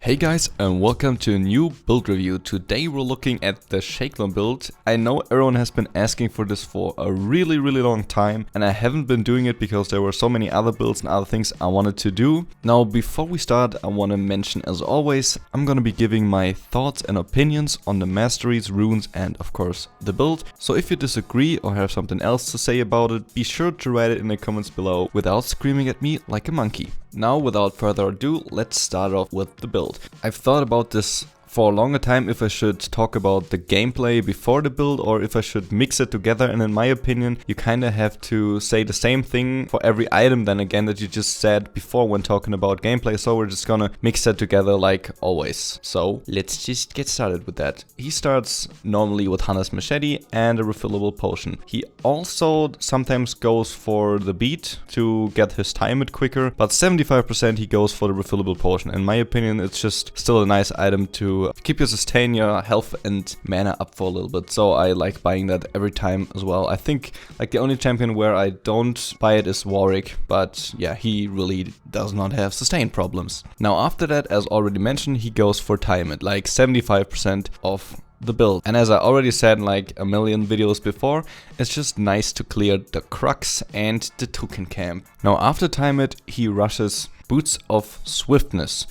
Hey guys, and welcome to a new build review. Today we're looking at the Shaclone build. I know everyone has been asking for this for a really long time, and I haven't been doing it because there were so many other builds and other things I wanted to do. Now before we start, I want to mention, as always, I'm gonna be giving my thoughts and opinions on the masteries, runes, and of course the build. So if you disagree or have something else to say about it, be sure to write it in the comments below without screaming at me like a monkey. Now, without further ado, let's start off with the build. I've thought about this for a longer time if I should talk about the gameplay before the build or if I should mix it together, and in my opinion you kinda have to say the same thing for every item then again that you just said before when talking about gameplay, so we're just gonna mix that together like always. So let's just get started with that. He starts normally with Hunter's Machete and a refillable potion. He also sometimes goes for the beat to get his time it quicker, but 75% he goes for the refillable potion. In my opinion, it's just still a nice item to keep your sustain, your health and mana up for a little bit, so I like buying that every time as well. I think like the only champion where I don't buy it is Warwick, but yeah, he really does not have sustain problems. Now after that, as already mentioned, he goes for time it, like 75% of the build. And as I already said in like a million videos before, it's just nice to clear the Crux and the Toucan camp. Now after time it, he rushes Boots of Swiftness.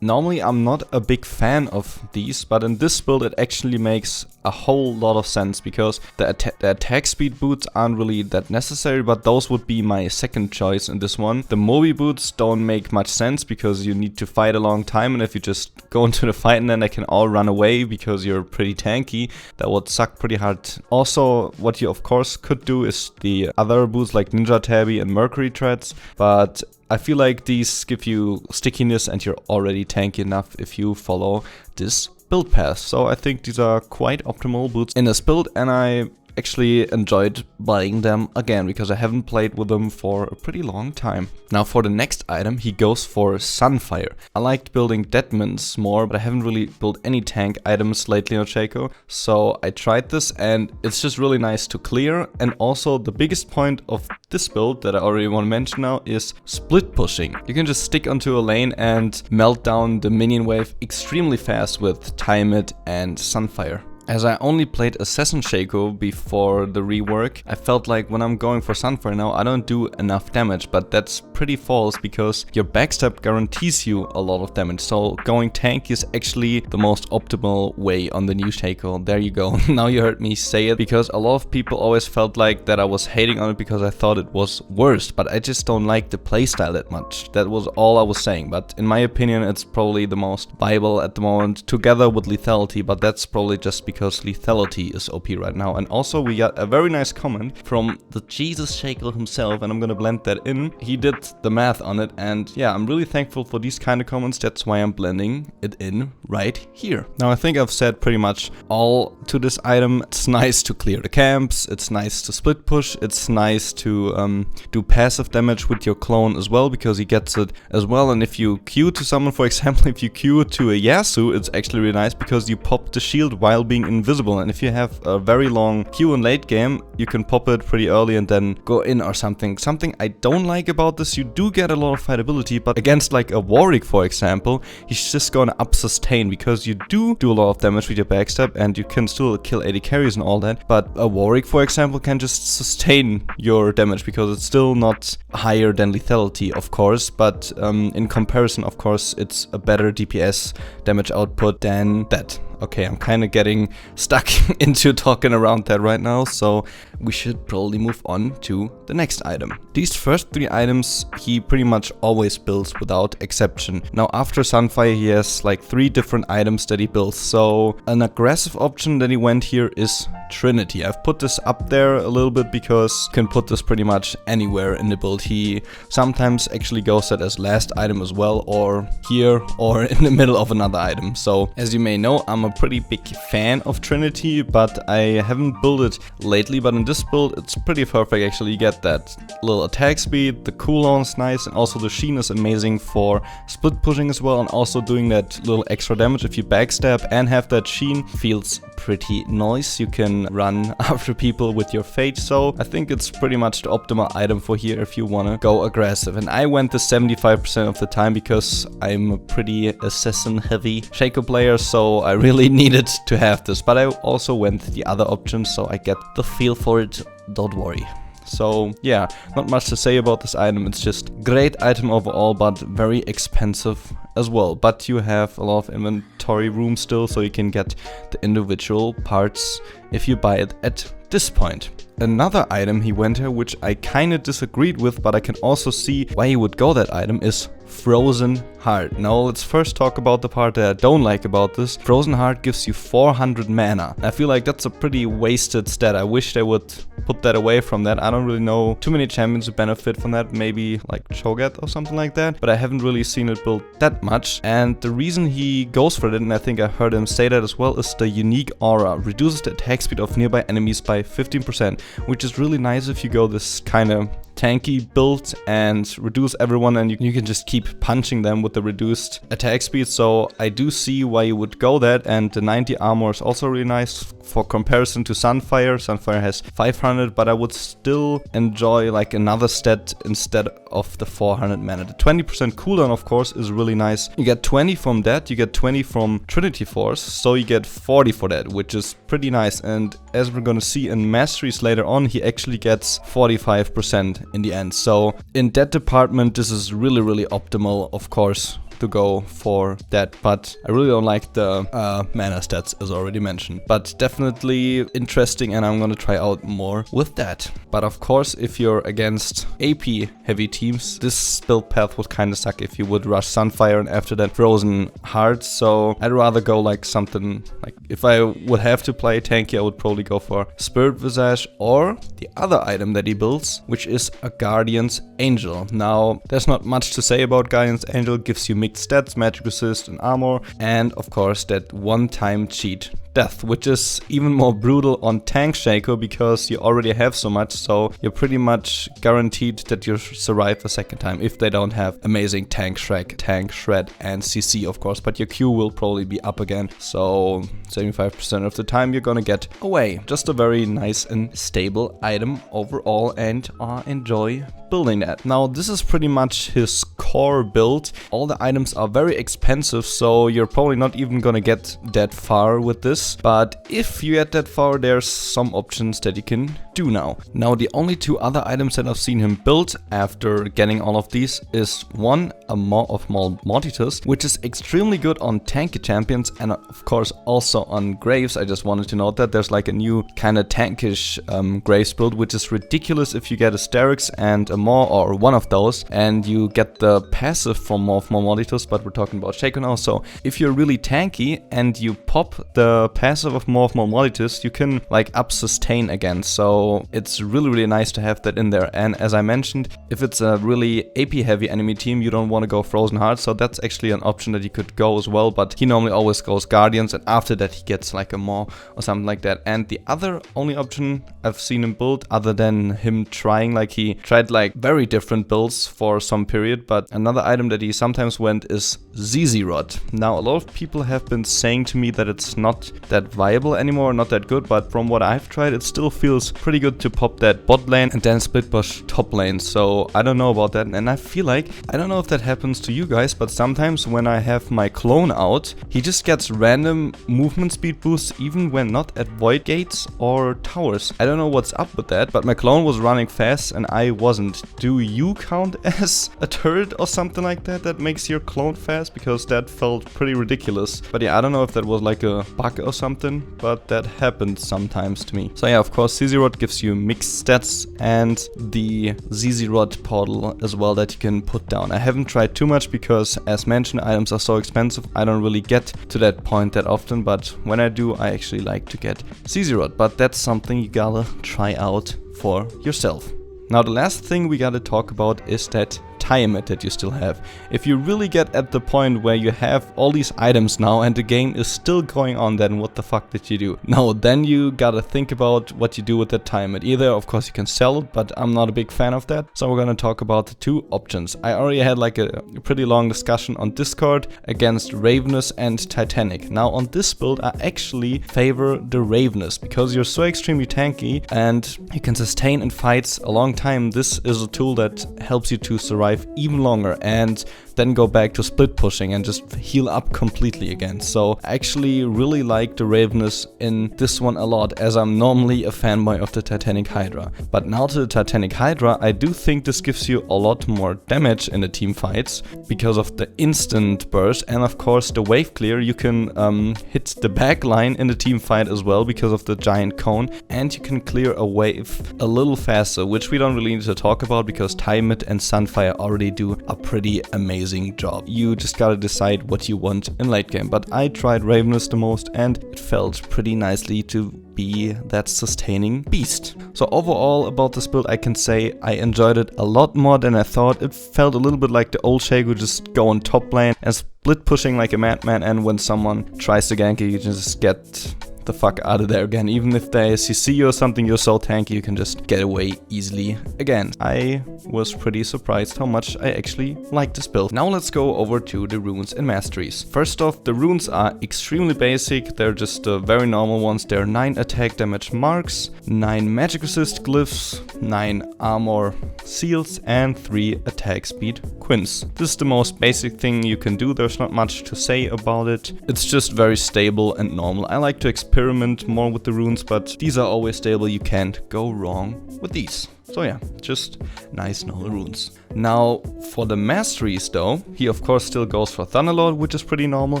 Normally I'm not a big fan of these, but in this build it actually makes a whole lot of sense because the attack speed boots aren't really that necessary, but those would be my second choice in this one. The Moby boots don't make much sense because you need to fight a long time, and if you just go into the fight and then they can all run away because you're pretty tanky, that would suck pretty hard. Also, what you of course could do is the other boots like Ninja Tabby and Mercury Treads, but I feel like these give you stickiness and you're already tanky enough if you follow this build path. So I think these are quite optimal boots in this build, and I actually enjoyed buying them again because I haven't played with them for a pretty long time. Now for the next item, he goes for Sunfire. I liked building Deadmans more, but I haven't really built any tank items lately on Shaco, so I tried this and it's just really nice to clear. And also the biggest point of this build that I already want to mention now is split pushing. You can just stick onto a lane and melt down the minion wave extremely fast with Time It and Sunfire. As I only played Assassin Shaco before the rework, I felt like when I'm going for Sunfire now, I don't do enough damage, but that's pretty false because your backstab guarantees you a lot of damage. So going tanky is actually the most optimal way on the new Shaco. There you go. Now you heard me say it, because a lot of people always felt like that I was hating on it because I thought it was worse, but I just don't like the playstyle that much. That was all I was saying, but in my opinion it's probably the most viable at the moment together with lethality, but that's probably just because lethality is OP right now. And also we got a very nice comment from the Jesus Shaco himself, and I'm gonna blend that in. He did the math on it, and yeah, I'm really thankful for these kind of comments. That's why I'm blending it in right here. Now I think I've said pretty much all to this item. It's nice to clear the camps, it's nice to split push, it's nice to do passive damage with your clone as well because he gets it as well. And if you Q to someone, for example, if you Q to a Yasuo, it's actually really nice because you pop the shield while being invisible, and if you have a very long Q in late game, you can pop it pretty early and then go in or something. Something I don't like about this, you do get a lot of fightability, but against like a Warwick for example, he's just gonna up sustain because you do a lot of damage with your backstab and you can still kill AD carries and all that, but a Warwick for example can just sustain your damage because it's still not higher than lethality of course, but in comparison of course it's a better DPS damage output than that. Okay, I'm kind of getting stuck into talking around that right now, so we should probably move on to the next item. These first three items he pretty much always builds without exception. Now after Sunfire he has like 3 different items that he builds, so an aggressive option that he went here is Trinity. I've put this up there a little bit because you can put this pretty much anywhere in the build. He sometimes actually goes that as last item as well, or here, or in the middle of another item. So as you may know, I'm a pretty big fan of Trinity, but I haven't built it lately. But in this build it's pretty perfect actually. You get that little attack speed, the cooldown's nice, and also the sheen is amazing for split pushing as well, and also doing that little extra damage if you backstab and have that sheen feels pretty nice. You can run after people with your Fate, so I think it's pretty much the optimal item for here if you wanna go aggressive. And I went the 75% of the time because I'm a pretty assassin heavy Shaco player, so I really needed to have this. But I also went the other options, so I get the feel for it, don't worry. So yeah, not much to say about this item. It's just great item overall, but very expensive as well. But you have a lot of inventory room still, so you can get the individual parts if you buy it at this point. Another item he went here, which I kinda disagreed with, but I can also see why he would go that item, is Frozen Heart. Now let's first talk about the part that I don't like about this. Frozen Heart gives you 400 mana. I feel like that's a pretty wasted stat. I wish they would put that away from that. I don't really know too many champions who benefit from that, maybe like Cho'Gath or something like that, but I haven't really seen it built that much. And the reason he goes for it, and I think I heard him say that as well, is the unique aura. Reduces the attack speed of nearby enemies by 15%, which is really nice if you go this kind of tanky build and reduce everyone, and you can just keep punching them with the reduced attack speed. So I do see why you would go that, and the 90 armor is also really nice for comparison to Sunfire. Sunfire has 500, but I would still enjoy like another stat instead of the 400 mana. The 20% cooldown, of course, is really nice. You get 20 from that, you get 20 from Trinity Force, so you get 40 for that, which is pretty nice. And as we're gonna see in Masteries later on, he actually gets 45% in the end. So in that department, this is really optimal, of course, to go for that, but I really don't like the mana stats as already mentioned, but definitely interesting, and I'm gonna try out more with that. But of course, if you're against AP heavy teams, this build path would kind of suck if you would rush Sunfire and after that Frozen Heart. So I'd rather go like something like, if I would have to play tanky, I would probably go for Spirit Visage or the other item that he builds, which is a Guardian's Angel. Now there's not much to say about Guardian's Angel. Gives you mixed stats, magic resist and armor, and of course that one-time cheat death, which is even more brutal on tank Shaco because you already have so much, so you're pretty much guaranteed that you survive a second time if they don't have amazing tank shred and CC, of course, but your Q will probably be up again, so 75% of the time you're gonna get away. Just a very nice and stable item overall, and I enjoy building that. Now this is pretty much his core build. All the items are very expensive, so you're probably not even gonna get that far with this. But if you get that far, there's some options that you can do now. Now the only two other items that I've seen him build after getting all of these is one, a Maw of Mortitus, which is extremely good on tanky champions and of course also on Graves. I just wanted to note that there's like a new kind of tankish Graves build, which is ridiculous if you get a Sterix and a Maw or one of those, and you get the passive from Maw of Mortitus, but we're talking about Shaco now. So if you're really tanky and you pop the passive of Maw of Mortitus, you can like up sustain again, so it's really nice to have that in there. And as I mentioned, if it's a really AP heavy enemy team, you don't want to go Frozen Heart, so that's actually an option that you could go as well, but he normally always goes Guardians, and after that he gets like a Maw or something like that. And the other only option I've seen him build, other than him trying, like he tried like very different builds for some period, but another item that he sometimes went is ZZ Rod. Now a lot of people have been saying to me that it's not that viable anymore, not that good, but from what I've tried, it still feels pretty good to pop that bot lane and then split push top lane. So I don't know about that, and I feel like, I don't know if that happens to you guys, but sometimes when I have my clone out, he just gets random movement speed boosts even when not at void gates or towers. I don't know what's up with that, but my clone was running fast and I wasn't. Do you count as a turret or something like that that makes your clone fast? Because that felt pretty ridiculous. But yeah, I don't know if that was like a bug or something, but that happened sometimes to me. So yeah, of course ZZ Rod gives you mixed stats and the ZZ Rod portal as well that you can put down. I haven't tried too much because, as mentioned, items are so expensive. I don't really get to that point that often, but when I do, I actually like to get ZZ Rod. But that's something you gotta try out for yourself. Now the last thing we gotta talk about is that time it that you still have. If you really get at the point where you have all these items now and the game is still going on, then what the fuck did you do? No, then you gotta think about what you do with that time. And either, of course, you can sell it, but I'm not a big fan of that. So we're gonna talk about the two options. I already had like a pretty long discussion on Discord against Ravenous and Titanic. Now on this build, I actually favor the Ravenous because you're so extremely tanky and you can sustain in fights a long time. This is a tool that helps you to survive even longer and then go back to split pushing and just heal up completely again. So I actually really like the Ravenous in this one a lot, as I'm normally a fanboy of the Titanic Hydra. But now to the Titanic Hydra, I do think this gives you a lot more damage in the team fights because of the instant burst, and of course the wave clear. You can hit the back line in the team fight as well because of the giant cone, and you can clear a wave a little faster, which we don't really need to talk about because Time It and Sunfire already do a pretty amazing job. You just gotta decide what you want in late game, but I tried Ravenous the most and it felt pretty nicely to be that sustaining beast. So overall about this build, I can say I enjoyed it a lot more than I thought. It felt a little bit like the old Shaco, just go on top lane and split pushing like a madman, and when someone tries to gank you, you just get the fuck out of there again. Even if they CC you or something, you're so tanky you can just get away easily again. I was pretty surprised how much I actually like this build. Now let's go over to the runes and masteries. First off, the runes are extremely basic. They're just the very normal ones. There are 9 attack damage marks, 9 magic resist glyphs, 9 armor seals, and 3 attack speed quints. This is the most basic thing you can do. There's not much to say about it. It's just very stable and normal. I like to experiment more with the runes, but these are always stable. You can't go wrong with these. So yeah, just nice normal runes. Now for the masteries though, he of course still goes for Thunderlord, which is pretty normal,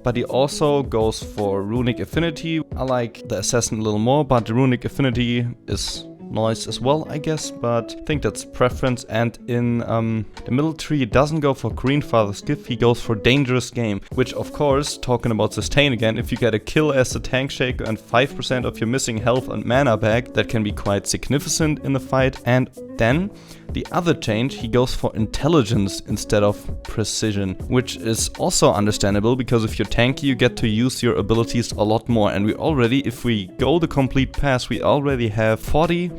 but he also goes for Runic Affinity. I like the Assassin a little more, but the Runic Affinity is nice as well, I guess, but I think that's preference. And in the middle tree, it doesn't go for Greenfather's Gift, he goes for Dangerous Game, which of course, talking about sustain again, if you get a kill as a tank shaker and 5% of your missing health and mana back, that can be quite significant in the fight. And then the other change, he goes for intelligence instead of precision, which is also understandable because if you're tanky, you get to use your abilities a lot more. And we already, if we go the complete pass, we already have 40%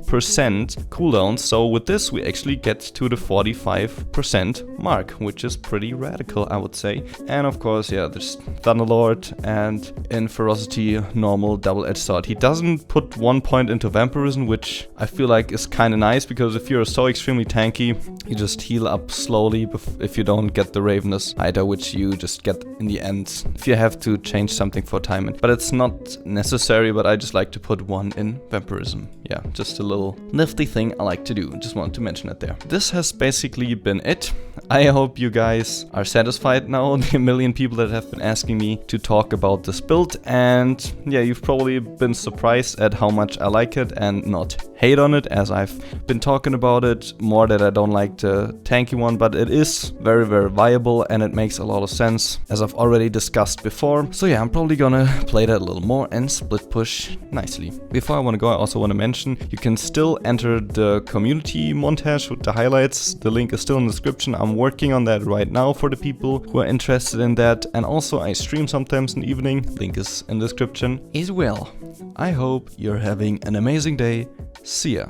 cooldowns. So with this, we actually get to the 45% mark, which is pretty radical, I would say. And of course, yeah, there's Thunderlord, and in Ferocity, normal double-edged sword. He doesn't put 1 point into Vampirism, which I feel like is kind of nice because if you're so extremely tanky, you just heal up slowly if you don't get the Ravenous either, which you just get in the end if you have to change something for time. But it's not necessary, but I just like to put 1 in Vampirism. Yeah, just a little nifty thing I like to do. Just wanted to mention it there. This has basically been it. I hope you guys are satisfied now, the million people that have been asking me to talk about this build. And yeah, you've probably been surprised at how much I like it and not hate on it, as I've been talking about it more that I don't like the tanky one, but it is very, very viable and it makes a lot of sense, as I've already discussed before. So yeah, I'm probably gonna play that a little more and split push nicely. Before I want to go, I also want to mention you can still enter the community montage with the highlights. The link is still in the description. I'm working on that right now for the people who are interested in that. And also I stream sometimes in the evening. Link is in the description as well. I hope you're having an amazing day. See ya.